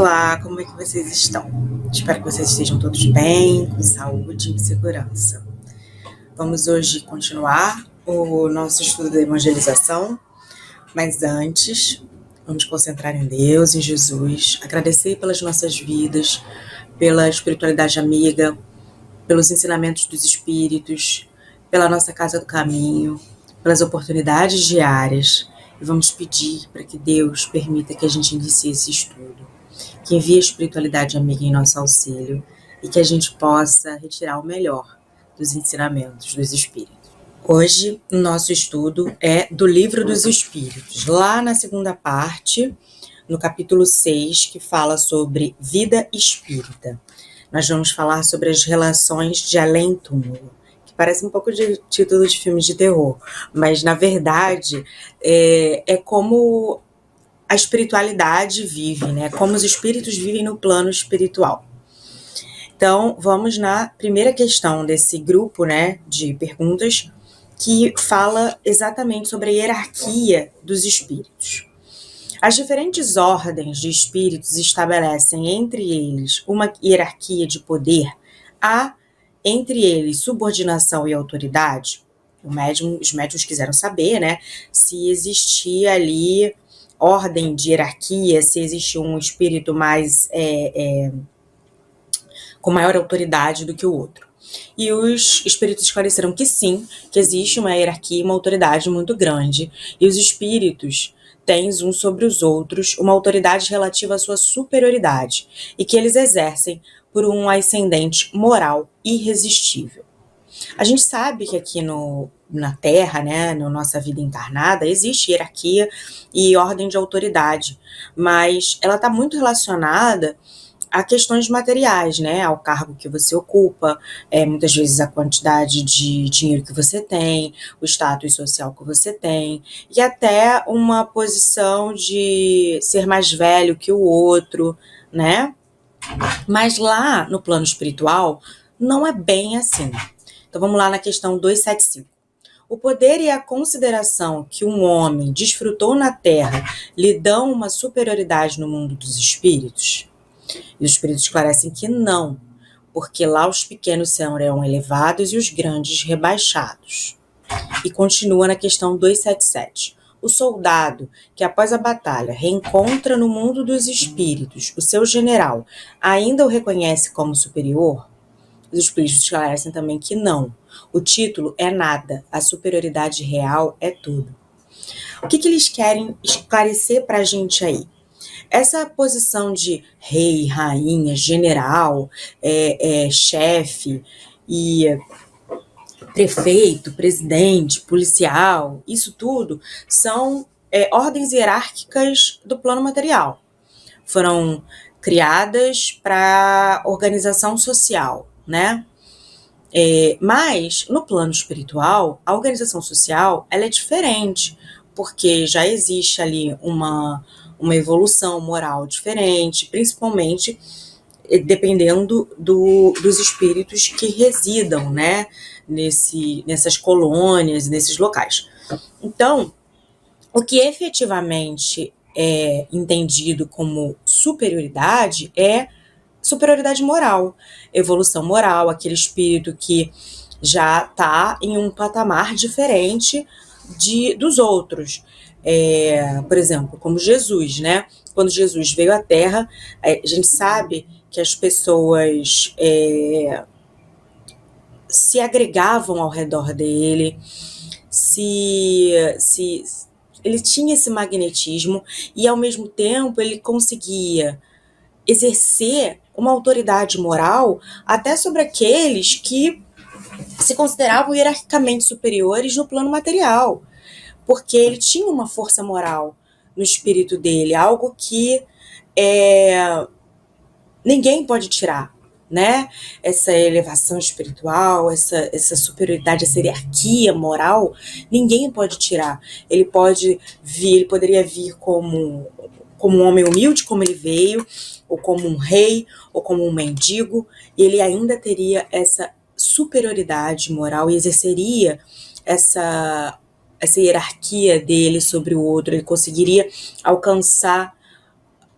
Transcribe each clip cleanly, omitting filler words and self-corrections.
Olá, como é que vocês estão? Espero que vocês estejam todos bem, com saúde e segurança. Vamos hoje continuar o nosso estudo da evangelização, mas antes, vamos concentrar em Deus, em Jesus, agradecer pelas nossas vidas, pela espiritualidade amiga, pelos ensinamentos dos Espíritos, pela nossa Casa do Caminho, pelas oportunidades diárias, e vamos pedir para que Deus permita que a gente inicie esse estudo, que envie a espiritualidade amiga em nosso auxílio e que a gente possa retirar o melhor dos ensinamentos dos Espíritos. Hoje, o nosso estudo é do Livro dos Espíritos, lá na segunda parte, no capítulo 6, que fala sobre vida espírita. Nós vamos falar sobre as relações de além-túmulo, que parece um pouco de título de filme de terror, mas, na verdade, é como a espiritualidade vive, né? Como os espíritos vivem no plano espiritual. Então, vamos na primeira questão desse grupo, né, de perguntas, que fala exatamente sobre a hierarquia dos espíritos. As diferentes ordens de espíritos estabelecem entre eles uma hierarquia de poder. Há entre eles subordinação e autoridade. Os médiuns quiseram saber, né, se existia ali ordem de hierarquia, se existia um espírito mais com maior autoridade do que o outro. E os espíritos esclareceram que sim, que existe uma hierarquia e uma autoridade muito grande, e os espíritos têm uns sobre os outros uma autoridade relativa à sua superioridade, e que eles exercem por um ascendente moral irresistível. A gente sabe que aqui na Terra, né, na nossa vida encarnada, existe hierarquia e ordem de autoridade, mas ela está muito relacionada a questões materiais, né, ao cargo que você ocupa, muitas vezes a quantidade de dinheiro que você tem, o status social que você tem, e até uma posição de ser mais velho que o outro, né? Mas lá no plano espiritual não é bem assim. Então vamos lá na questão 275. O poder e a consideração que um homem desfrutou na Terra lhe dão uma superioridade no mundo dos espíritos? E os espíritos esclarecem que não, porque lá os pequenos serão elevados e os grandes rebaixados. E continua na questão 277. O soldado que após a batalha reencontra no mundo dos espíritos o seu general, ainda o reconhece como superior? Os espíritos esclarecem também que não. O título é nada, a superioridade real é tudo. O que eles querem esclarecer para a gente aí? Essa posição de rei, rainha, general, chefe e prefeito, presidente, policial, isso tudo são ordens hierárquicas do plano material. Foram criadas para organização social, né? Mas no plano espiritual, a organização social ela é diferente, porque já existe ali uma evolução moral diferente, principalmente dependendo dos espíritos que residam, né, nessas colônias, nesses locais. Então, o que efetivamente é entendido como superioridade é superioridade moral, evolução moral, aquele espírito que já está em um patamar diferente dos outros. Por exemplo, como Jesus, né? Quando Jesus veio à Terra, a gente sabe que as pessoas se agregavam ao redor dele, ele tinha esse magnetismo e, ao mesmo tempo, ele conseguia exercer uma autoridade moral até sobre aqueles que se consideravam hierarquicamente superiores no plano material, porque ele tinha uma força moral no espírito dele, algo que ninguém pode tirar, né? Essa elevação espiritual, essa superioridade, essa hierarquia moral, ninguém pode tirar. Ele poderia vir como um homem humilde, como ele veio, ou como um rei, ou como um mendigo, e ele ainda teria essa superioridade moral e exerceria essa hierarquia dele sobre o outro, ele conseguiria alcançar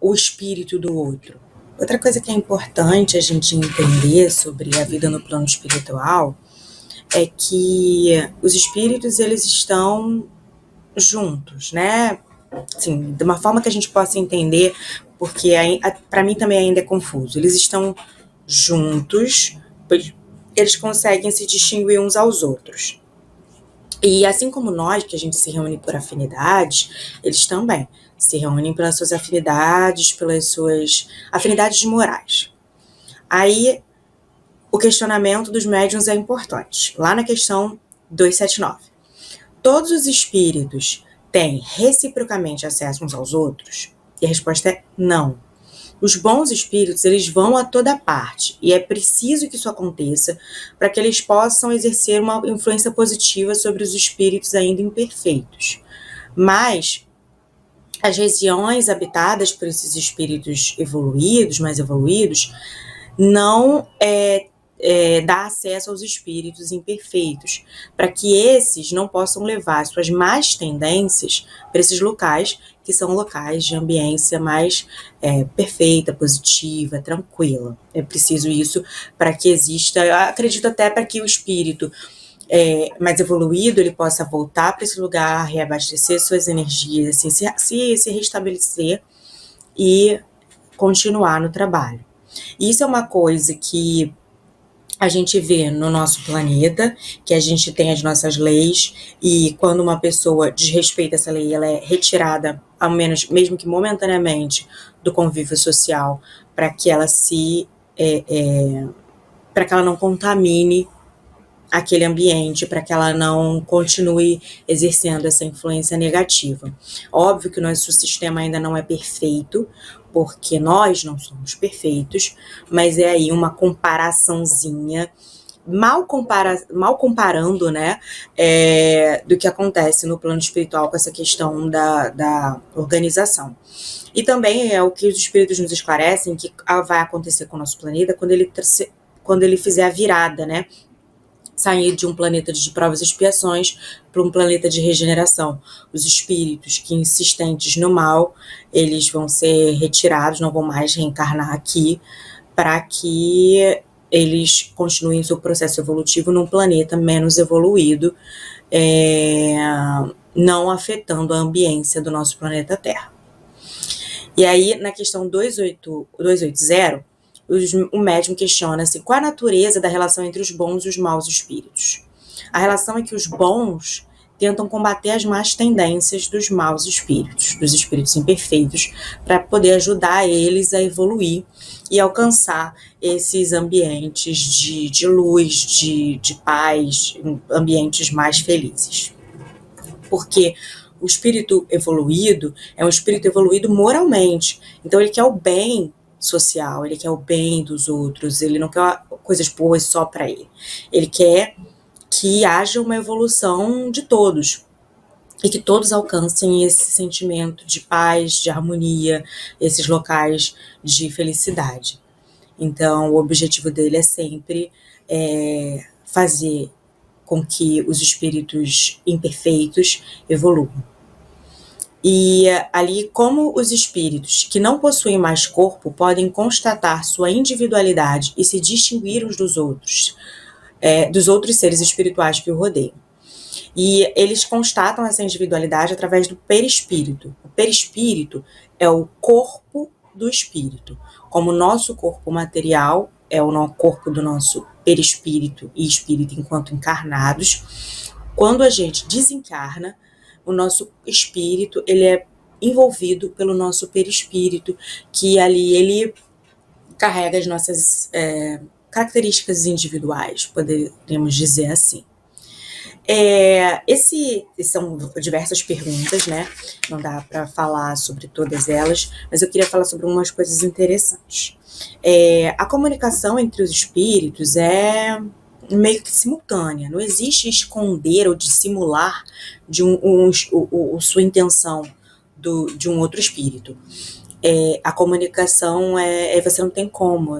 o espírito do outro. Outra coisa que é importante a gente entender sobre a vida no plano espiritual é que os espíritos, eles estão juntos, né? Assim, de uma forma que a gente possa entender, porque para mim também ainda é confuso. Eles estão juntos, pois eles conseguem se distinguir uns aos outros. E assim como nós, que a gente se reúne por afinidades, eles também se reúnem pelas suas afinidades, pelas suas afinidades morais. Aí, o questionamento dos médiuns é importante. Lá na questão 279. Todos os espíritos têm reciprocamente acesso uns aos outros? E a resposta é não. Os bons espíritos, eles vão a toda parte, e é preciso que isso aconteça para que eles possam exercer uma influência positiva sobre os espíritos ainda imperfeitos. Mas as regiões habitadas por esses espíritos evoluídos, mais evoluídos, não dá acesso aos espíritos imperfeitos, para que esses não possam levar suas más tendências para esses locais, que são locais de ambiência mais perfeita, positiva, tranquila. É preciso isso para que exista, eu acredito até para que o espírito mais evoluído, ele possa voltar para esse lugar, reabastecer suas energias, assim, se restabelecer e continuar no trabalho. Isso é uma coisa que a gente vê no nosso planeta, que a gente tem as nossas leis, e quando uma pessoa desrespeita essa lei, ela é retirada, ao menos, mesmo que momentaneamente, do convívio social, para que ela para que ela não contamine aquele ambiente, para que ela não continue exercendo essa influência negativa. Óbvio que o nosso sistema ainda não é perfeito, porque nós não somos perfeitos, mas é aí uma comparaçãozinha, mal comparando, né, do que acontece no plano espiritual com essa questão da organização. E também é o que os espíritos nos esclarecem, que vai acontecer com o nosso planeta quando ele fizer a virada, né, sair de um planeta de provas e expiações para um planeta de regeneração. Os espíritos que insistentes no mal, eles vão ser retirados, não vão mais reencarnar aqui, para que eles continuem seu processo evolutivo num planeta menos evoluído, não afetando a ambiência do nosso planeta Terra. E aí, na questão 280, o médium questiona-se qual a natureza da relação entre os bons e os maus espíritos. A relação é que os bons tentam combater as más tendências dos maus espíritos, dos espíritos imperfeitos, para poder ajudar eles a evoluir e alcançar esses ambientes de luz, de paz, ambientes mais felizes. Porque o espírito evoluído é um espírito evoluído moralmente, então ele quer o bem social, ele quer o bem dos outros, ele não quer coisas boas só para ele. Ele quer que haja uma evolução de todos e que todos alcancem esse sentimento de paz, de harmonia, esses locais de felicidade. Então, o objetivo dele é sempre fazer com que os espíritos imperfeitos evoluam. E ali, como os espíritos que não possuem mais corpo podem constatar sua individualidade e se distinguir uns dos outros seres espirituais que o rodeiam. E eles constatam essa individualidade através do perispírito. O perispírito é o corpo do espírito. Como o nosso corpo material é o corpo do nosso perispírito e espírito enquanto encarnados, quando a gente desencarna, o nosso espírito ele é envolvido pelo nosso perispírito, que ali ele carrega as nossas características individuais, poderíamos dizer assim. São diversas perguntas, né? Não dá para falar sobre todas elas, mas eu queria falar sobre algumas coisas interessantes. A comunicação entre os espíritos é meio que simultânea, não existe esconder ou dissimular de sua intenção de um outro espírito. A comunicação você não tem como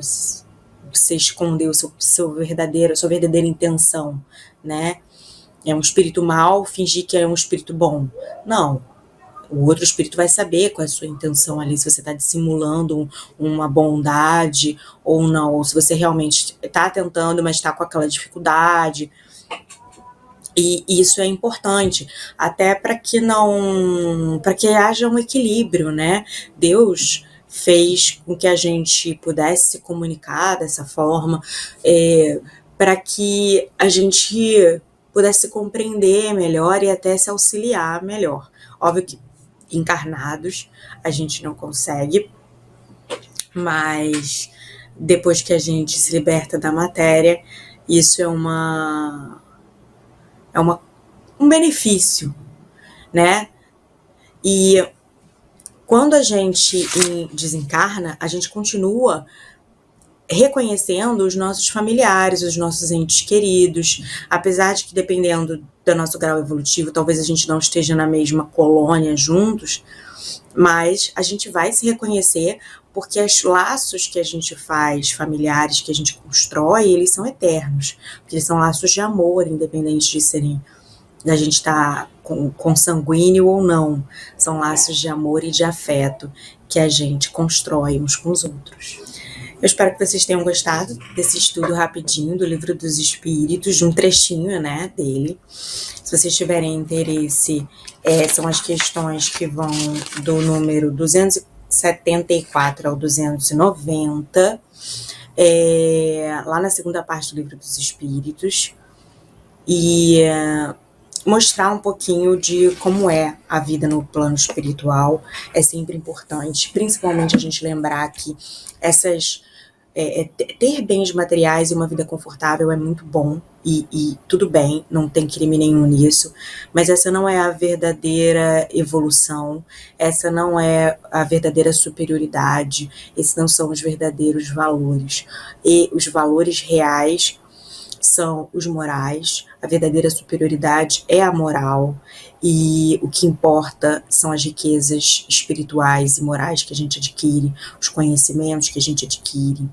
você esconder sua verdadeira intenção, né? É um espírito mau fingir que é um espírito bom. Não. O outro espírito vai saber qual é a sua intenção ali, se você está dissimulando uma bondade ou não, ou se você realmente está tentando, mas está com aquela dificuldade. E isso é importante, até para que haja um equilíbrio, né? Deus fez com que a gente pudesse se comunicar dessa forma, para que a gente pudesse se compreender melhor e até se auxiliar melhor. Óbvio que encarnados a gente não consegue, mas depois que a gente se liberta da matéria, isso é um benefício, né? E quando a gente desencarna, a gente continua reconhecendo os nossos familiares, os nossos entes queridos, apesar de que, dependendo do nosso grau evolutivo, talvez a gente não esteja na mesma colônia juntos, mas a gente vai se reconhecer porque os laços que a gente faz, familiares, que a gente constrói, eles são eternos, porque eles são laços de amor, independente de serem, da gente estar consanguíneo ou não, são laços de amor e de afeto que a gente constrói uns com os outros. Eu espero que vocês tenham gostado desse estudo rapidinho do Livro dos Espíritos, de um trechinho, né, dele. Se vocês tiverem interesse, são as questões que vão do número 274 ao 290, lá na segunda parte do Livro dos Espíritos, e mostrar um pouquinho de como é a vida no plano espiritual. É sempre importante, principalmente a gente lembrar que ter bens materiais e uma vida confortável é muito bom, e tudo bem, não tem crime nenhum nisso, mas essa não é a verdadeira evolução, essa não é a verdadeira superioridade, esses não são os verdadeiros valores. E os valores reais são os morais, a verdadeira superioridade é a moral, e o que importa são as riquezas espirituais e morais que a gente adquire, os conhecimentos que a gente adquire,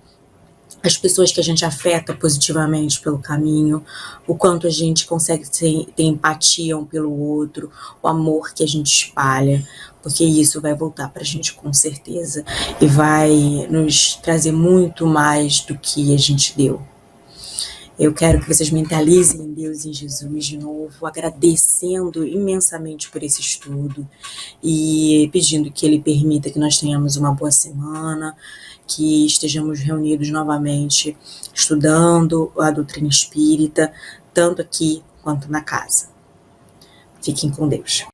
as pessoas que a gente afeta positivamente pelo caminho, o quanto a gente consegue ter empatia um pelo outro, o amor que a gente espalha, porque isso vai voltar pra gente com certeza e vai nos trazer muito mais do que a gente deu. Eu quero que vocês mentalizem em Deus e em Jesus de novo, agradecendo imensamente por esse estudo e pedindo que Ele permita que nós tenhamos uma boa semana, que estejamos reunidos novamente estudando a doutrina espírita, tanto aqui quanto na casa. Fiquem com Deus.